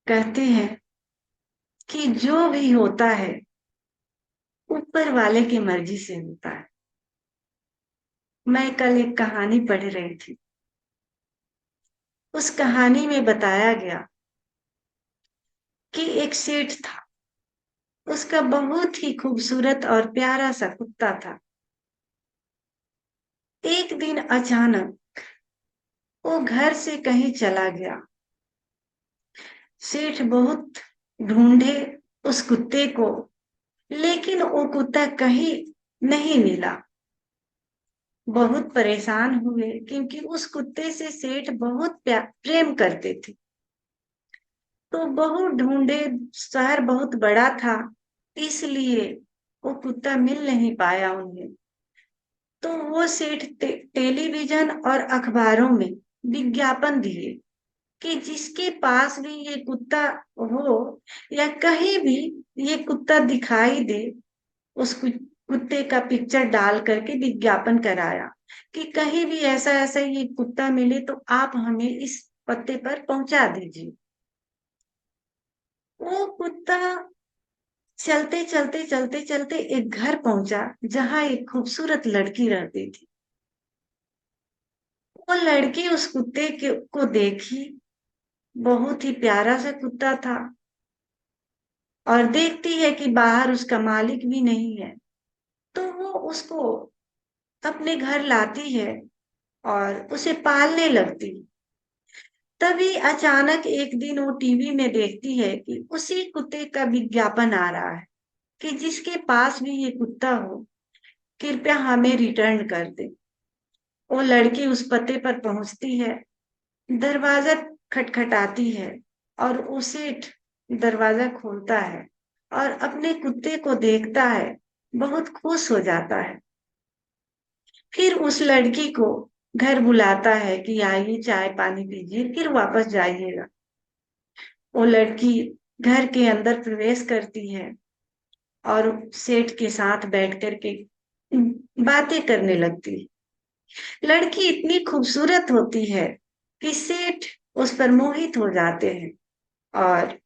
कहते हैं कि जो भी होता है ऊपर वाले की मर्जी से होता है। मैं कल एक कहानी पढ़ रही थी। उस कहानी में बताया गया कि एक सेठ था। उसका बहुत ही खूबसूरत और प्यारा सा कुत्ता था। एक दिन अचानक वो घर से कहीं चला गया। सेठ बहुत ढूंढे उस कुत्ते को, लेकिन वो कुत्ता कहीं नहीं मिला। बहुत परेशान हुए क्योंकि उस कुत्ते से सेठ बहुत प्रेम करते थे। तो बहुत ढूंढे, शहर बहुत बड़ा था, इसलिए वो कुत्ता मिल नहीं पाया उन्हें। तो वो सेठ टेलीविजन और अखबारों में विज्ञापन दिए कि जिसके पास भी ये कुत्ता हो या कहीं भी ये कुत्ता दिखाई दे, उस कुत्ते का पिक्चर डाल करके विज्ञापन कराया कि कहीं भी ऐसा ऐसा ये कुत्ता मिले तो आप हमें इस पते पर पहुंचा दीजिए। वो कुत्ता चलते चलते चलते चलते एक घर पहुंचा जहां एक खूबसूरत लड़की रहती थी। वो लड़की उस को देखी। बहुत ही प्यारा सा कुत्ता था और देखती है कि बाहर उसका मालिक भी नहीं है। तो वो उसको अपने घर लाती है और उसे पालने लगती। तभी अचानक एक दिन वो टीवी में देखती है कि उसी कुत्ते का विज्ञापन आ रहा है कि जिसके पास भी ये कुत्ता हो, कृपया हमें रिटर्न कर दे। वो लड़की उस पते पर पहुंचती है, दरवाजा खटखटाती है और उसे दरवाजा खोलता है और अपने कुत्ते को देखता है, बहुत खुश हो जाता है। फिर उस लड़की को घर बुलाता है कि आइए चाय पानी पीजिए, फिर वापस जाइएगा। वो लड़की घर के अंदर प्रवेश करती है और सेठ के साथ बैठ करके बातें करने लगती है। लड़की इतनी खूबसूरत होती है कि सेठ उस पर मोहित हो जाते हैं और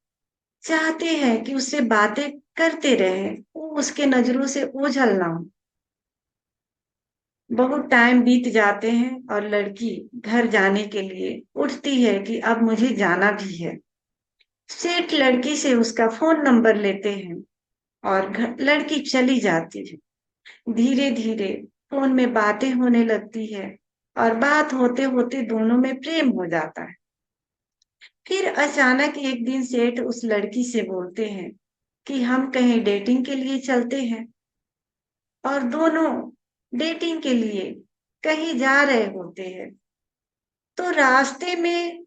चाहते हैं कि उससे बातें करते रहें, वो उसके नजरों से ओझल ना हो। बहुत टाइम बीत जाते हैं और लड़की घर जाने के लिए उठती है कि अब मुझे जाना भी है। सेठ लड़की से उसका फोन नंबर लेते हैं और लड़की चली जाती है। धीरे धीरे फोन में बातें होने लगती है और बात होते होते दोनों में प्रेम हो जाता है। फिर अचानक एक दिन सेठ उस लड़की से बोलते हैं कि हम कहीं डेटिंग के लिए चलते हैं। और दोनों डेटिंग के लिए कहीं जा रहे होते हैं। तो रास्ते में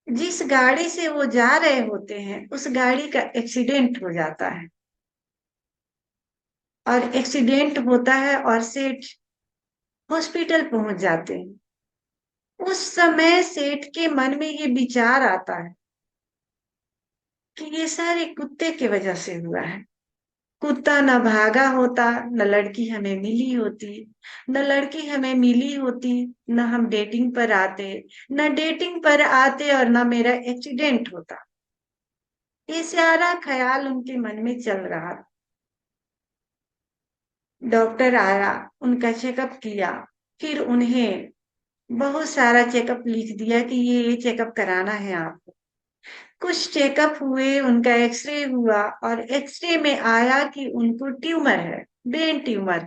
जिस गाड़ी से वो जा रहे होते हैं उस गाड़ी का एक्सीडेंट हो जाता है और एक्सीडेंट होता है और सेठ हॉस्पिटल पहुंच जाते हैं। उस समय सेठ के मन में ये विचार आता है कि ये सारे कुत्ते की वजह से हुआ है। कुत्ता न भागा होता, न लड़की हमें मिली होती। न लड़की हमें मिली होती, न हम डेटिंग पर आते। न डेटिंग पर आते और न मेरा एक्सीडेंट होता। ये सारा ख्याल उनके मन में चल रहा था। डॉक्टर आया, उनका चेकअप किया, फिर उन्हें बहुत सारा चेकअप लिख दिया कि ये चेकअप कराना है आपको। कुछ चेकअप हुए, उनका एक्सरे हुआ और एक्सरे में आया कि उनको ट्यूमर है, ब्रेन ट्यूमर।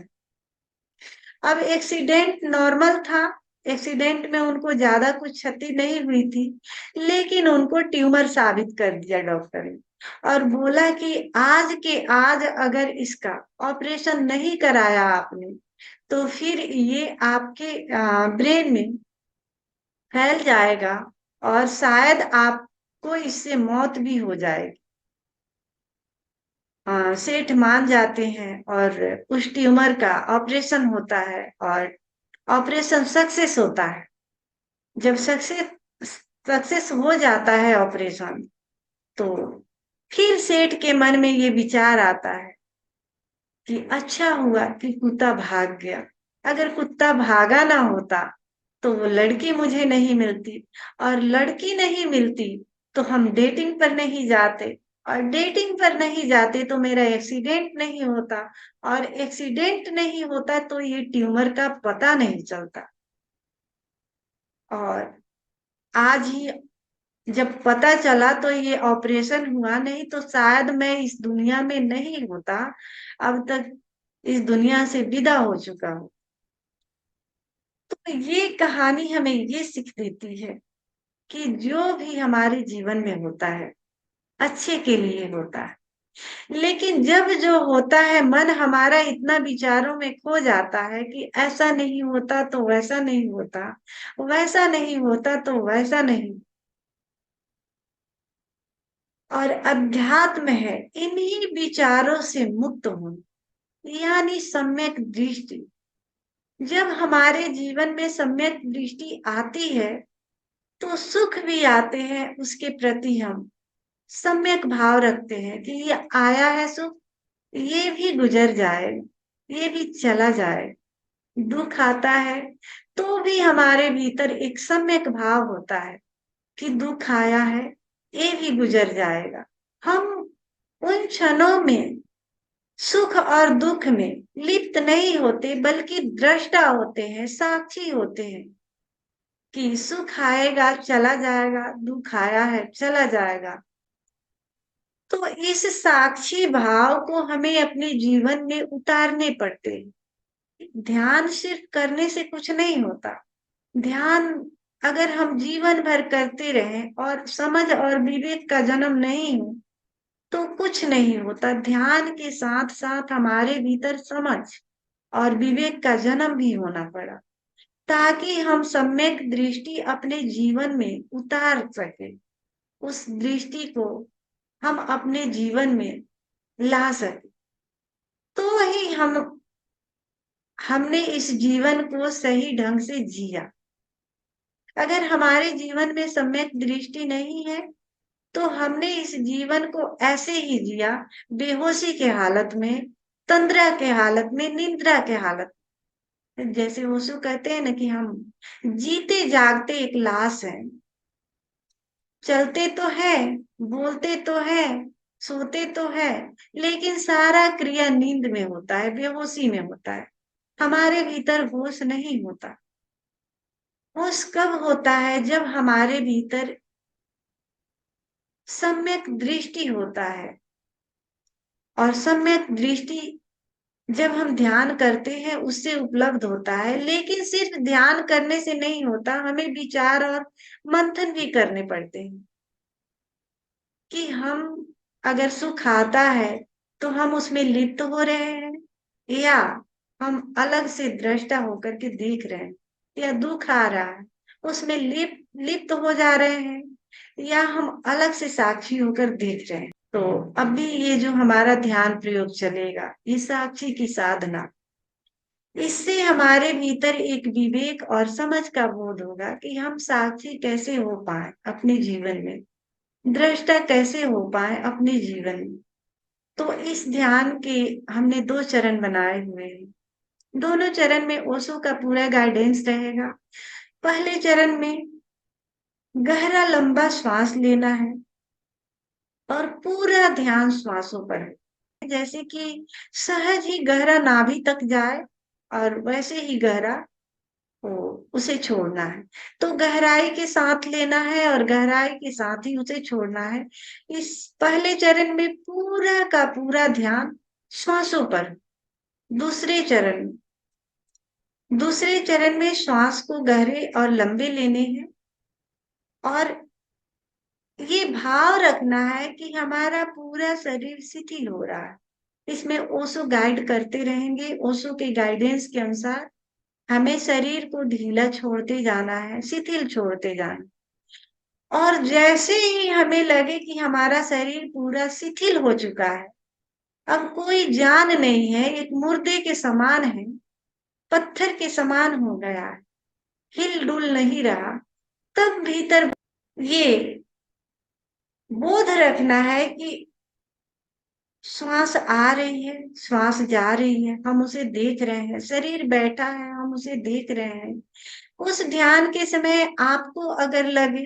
अब एक्सीडेंट नॉर्मल था। एक्सीडेंट में उनको ज्यादा कुछ क्षति नहीं हुई थी, लेकिन उनको ट्यूमर साबित कर दिया डॉक्टर ने और बोला कि आज के आज अगर इसका ऑपरेशन नहीं कराया आपने तो फिर ये आपके ब्रेन में फैल जाएगा और शायद आपको इससे मौत भी हो जाएगी। सेठ मान जाते हैं और उस ट्यूमर का ऑपरेशन होता है और ऑपरेशन सक्सेस होता है। जब सक्सेस सक्सेस हो जाता है ऑपरेशन, तो फिर सेठ के मन में ये विचार आता है कि अच्छा हुआ कि कुत्ता भाग गया। अगर कुत्ता भागा ना होता तो वो लड़की मुझे नहीं मिलती और लड़की नहीं मिलती तो हम डेटिंग पर नहीं जाते, और डेटिंग पर नहीं जाते तो मेरा एक्सीडेंट नहीं होता, और एक्सीडेंट नहीं होता तो ये ट्यूमर का पता नहीं चलता। और आज ही जब पता चला तो ये ऑपरेशन हुआ, नहीं तो शायद मैं इस दुनिया में नहीं होता, अब तक इस दुनिया से विदा हो चुका हूँ। तो ये कहानी हमें ये सीख देती है कि जो भी हमारे जीवन में होता है अच्छे के लिए होता है, लेकिन जब जो होता है मन हमारा इतना विचारों में खो जाता है कि ऐसा नहीं होता तो वैसा नहीं होता, वैसा नहीं होता तो वैसा नहीं। और अध्यात्म है इन्हीं विचारों से मुक्त होना, यानी सम्यक दृष्टि। जब हमारे जीवन में सम्यक दृष्टि आती है तो सुख भी आते हैं, उसके प्रति हम सम्यक भाव रखते हैं कि ये आया है सुख, ये भी गुजर जाए, ये भी चला जाए। दुख आता है तो भी हमारे भीतर एक सम्यक भाव होता है कि दुख आया है, ये भी गुजर जाएगा। हम उन क्षणों में सुख और दुख में लिप्त नहीं होते, बल्कि दृष्टा होते हैं, साक्षी होते हैं कि सुख आएगा चला जाएगा, दुख आया है चला जाएगा। तो इस साक्षी भाव को हमें अपने जीवन में उतारने पड़ते हैं। ध्यान सिर्फ करने से कुछ नहीं होता। ध्यान अगर हम जीवन भर करते रहें और समझ और विवेक का जन्म नहीं हो तो कुछ नहीं होता। ध्यान के साथ साथ हमारे भीतर समझ और विवेक का जन्म भी होना पड़ा, ताकि हम सम्यक दृष्टि अपने जीवन में उतार सके, उस दृष्टि को हम अपने जीवन में ला सके। तो ही हमने इस जीवन को सही ढंग से जिया। अगर हमारे जीवन में सम्यक दृष्टि नहीं है तो हमने इस जीवन को ऐसे ही जिया, बेहोशी के हालत में, तंद्रा के हालत में, निद्रा के हालत में। जैसे ओशो कहते हैं ना कि हम जीते जागते एक लाश हैं, चलते तो है, बोलते तो है, सोते तो है, लेकिन सारा क्रिया नींद में होता है, बेहोशी में होता है। हमारे भीतर होश नहीं होता। होश कब होता है? जब हमारे भीतर सम्यक दृष्टि होता है। और सम्यक दृष्टि जब हम ध्यान करते हैं उससे उपलब्ध होता है, लेकिन सिर्फ ध्यान करने से नहीं होता, हमें विचार और मंथन भी करने पड़ते हैं कि हम अगर सुख आता है तो हम उसमें लिप्त हो रहे हैं, या हम अलग से दृष्टा होकर के देख रहे हैं, या दुख आ रहा है उसमें लिप्त हो जा रहे हैं, या हम अलग से साक्षी होकर देख रहे हैं। तो अभी ये जो हमारा ध्यान प्रयोग चलेगा, ये साक्षी की साधना, इससे हमारे भीतर एक विवेक और समझ का बोध होगा कि हम साक्षी कैसे हो पाए अपने जीवन में, दृष्टा कैसे हो पाए अपने जीवन में। तो इस ध्यान के हमने 2 चरण बनाए हुए हैं। दोनों चरण में ओशो का पूरा गाइडेंस रहेगा। पहले चरण में गहरा लंबा श्वास लेना है और पूरा ध्यान श्वासों पर है, जैसे कि सहज ही गहरा नाभि तक जाए और वैसे ही गहरा हो उसे छोड़ना है। तो गहराई के साथ लेना है और गहराई के साथ ही उसे छोड़ना है। इस पहले चरण में पूरा का पूरा ध्यान श्वासों पर। दूसरे चरण दूसरे चरण में श्वास को गहरे और लंबे लेने हैं, और ये भाव रखना है कि हमारा पूरा शरीर शिथिल हो रहा है। इसमें ओशो गाइड करते रहेंगे। ओशो के गाइडेंस के अनुसार हमें शरीर को ढीला छोड़ते जाना है, शिथिल छोड़ते जाना। और जैसे ही हमें लगे कि हमारा शरीर पूरा शिथिल हो चुका है, अब कोई जान नहीं है, एक मुर्दे के समान है, पत्थर के समान हो गया है, हिल डुल नहीं रहा, तब भीतर ये बोध रखना है कि श्वास आ रही है, श्वास जा रही है, हम उसे देख रहे हैं, शरीर बैठा है, हम उसे देख रहे हैं। उस ध्यान के समय आपको अगर लगे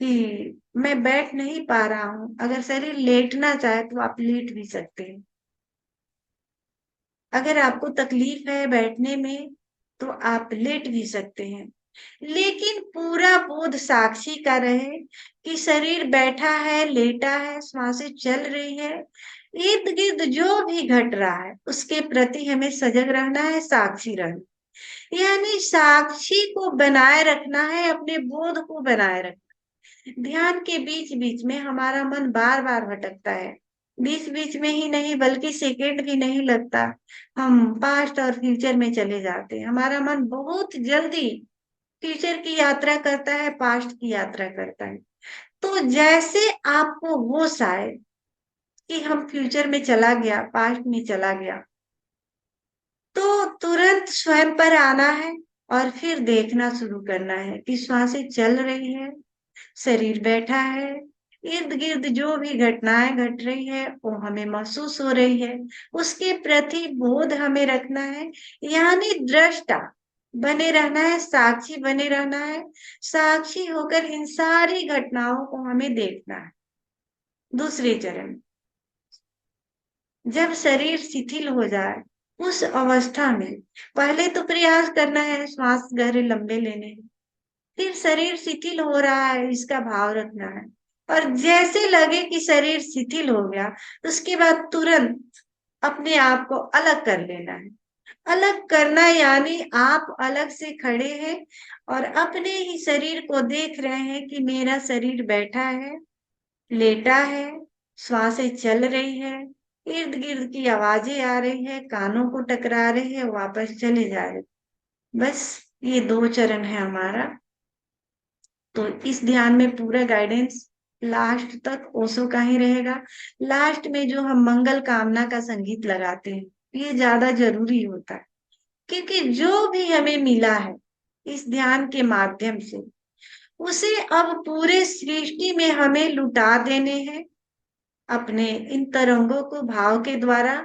कि मैं बैठ नहीं पा रहा हूं, अगर शरीर लेटना चाहे तो आप लेट भी सकते हैं। अगर आपको तकलीफ है बैठने में तो आप लेट भी सकते हैं, लेकिन पूरा बोध साक्षी का रहे कि शरीर बैठा है, लेटा है, श्वासें चल रही है, इर्द गिर्द जो भी घट रहा है उसके प्रति हमें सजग रहना है, साक्षी रहना, यानी साक्षी को बनाए रखना है, अपने बोध को बनाए रखना। ध्यान के बीच बीच में हमारा मन बार बार भटकता है, बीच बीच में ही नहीं बल्कि सेकेंड भी नहीं लगता, हम पास्ट और फ्यूचर में चले जाते हैं। हमारा मन बहुत जल्दी फ्यूचर की यात्रा करता है, पास्ट की यात्रा करता है। तो जैसे आपको होश आए कि हम फ्यूचर में चला गया, पास्ट में चला गया, तो तुरंत स्वयं पर आना है और फिर देखना शुरू करना है कि श्वासें चल रही है, शरीर बैठा है, इर्द गिर्द जो भी घटनाएं घट रही है वो हमें महसूस हो रही है, उसके प्रति बोध हमें रखना है, यानी दृष्टा बने रहना है, साक्षी बने रहना है। साक्षी होकर इन सारी घटनाओं को हमें देखना है। दूसरे चरण, जब शरीर शिथिल हो जाए उस अवस्था में पहले तो प्रयास करना है श्वास गहरे लंबे लेने, फिर शरीर शिथिल हो रहा है इसका भाव रखना है, और जैसे लगे कि शरीर शिथिल हो गया उसके बाद तुरंत अपने आप को अलग कर लेना है। अलग करना यानी आप अलग से खड़े हैं और अपने ही शरीर को देख रहे हैं कि मेरा शरीर बैठा है, लेटा है, श्वासें चल रही है, इर्द गिर्द की आवाजें आ रही है, कानों को टकरा रही है, वापस चले जा रहे। बस ये दो चरण है हमारा। तो इस ध्यान में पूरा गाइडेंस लास्ट तक ओशो का ही रहेगा। लास्ट में जो हम मंगल कामना का संगीत लगाते हैं ये ज्यादा जरूरी होता है, क्योंकि जो भी हमें मिला है इस ध्यान के माध्यम से उसे अब पूरे सृष्टि में हमें लुटा देने हैं, अपने इन तरंगों को भाव के द्वारा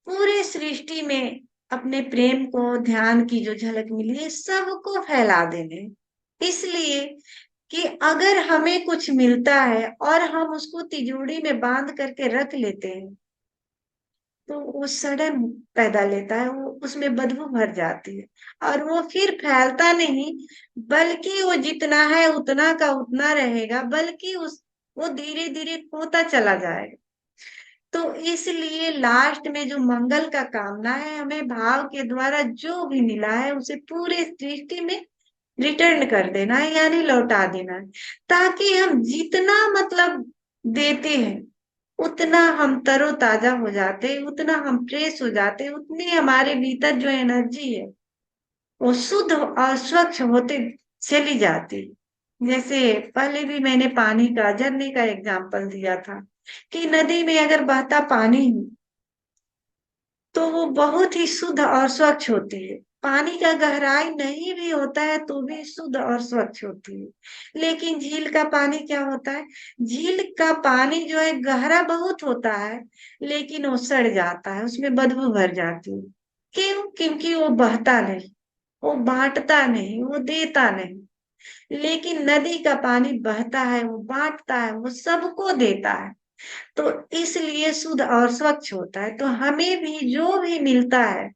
पूरे सृष्टि में अपने प्रेम को, ध्यान की जो झलक मिली है सबको फैला देने। इसलिए कि अगर हमें कुछ मिलता है और हम उसको तिजोरी में बांध करके रख लेते हैं तो वो सड़न पैदा लेता है, वो उसमें बदबू भर जाती है और वो फिर फैलता नहीं, बल्कि वो जितना है उतना का उतना रहेगा, बल्कि उस वो धीरे धीरे खोता चला जाएगा। तो इसलिए लास्ट में जो मंगल का कामना है, हमें भाव के द्वारा जो भी मिला है उसे पूरे सृष्टि में रिटर्न कर देना है, यानी लौटा देना है, ताकि हम जितना मतलब देते हैं उतना हम तरोताजा हो जाते, उतना हम फ्रेश हो जाते, उतनी हमारे भीतर जो एनर्जी है वो शुद्ध और स्वच्छ होते चली जाती। जैसे पहले भी मैंने पानी का, झरने का एग्जाम्पल दिया था कि नदी में अगर बहता पानी तो वो बहुत ही शुद्ध और स्वच्छ होती है। पानी का गहराई नहीं भी होता है तो भी शुद्ध और स्वच्छ होती है। लेकिन झील का पानी क्या होता है, झील का पानी जो है गहरा बहुत होता है लेकिन वो सड़ जाता है, उसमें बदबू भर जाती है। क्यों? क्योंकि वो बहता नहीं, वो बांटता नहीं, वो देता नहीं। लेकिन नदी का पानी बहता है, वो बांटता है, वो सबको देता है, तो इसलिए शुद्ध और स्वच्छ होता है। तो हमें भी जो भी मिलता है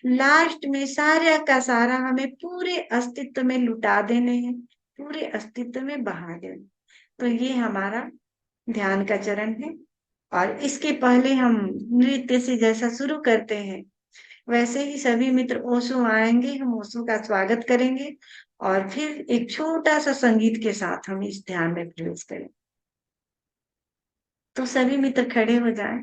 लास्ट में सारा का सारा हमें पूरे अस्तित्व में लुटा देने हैं, पूरे अस्तित्व में बहा देने। तो ये हमारा ध्यान का चरण है। और इसके पहले हम नृत्य से जैसा शुरू करते हैं वैसे ही सभी मित्र ओशो आएंगे, हम ओशो का स्वागत करेंगे और फिर एक छोटा सा संगीत के साथ हम इस ध्यान में प्रवेश करें। तो सभी मित्र खड़े हो जाएं।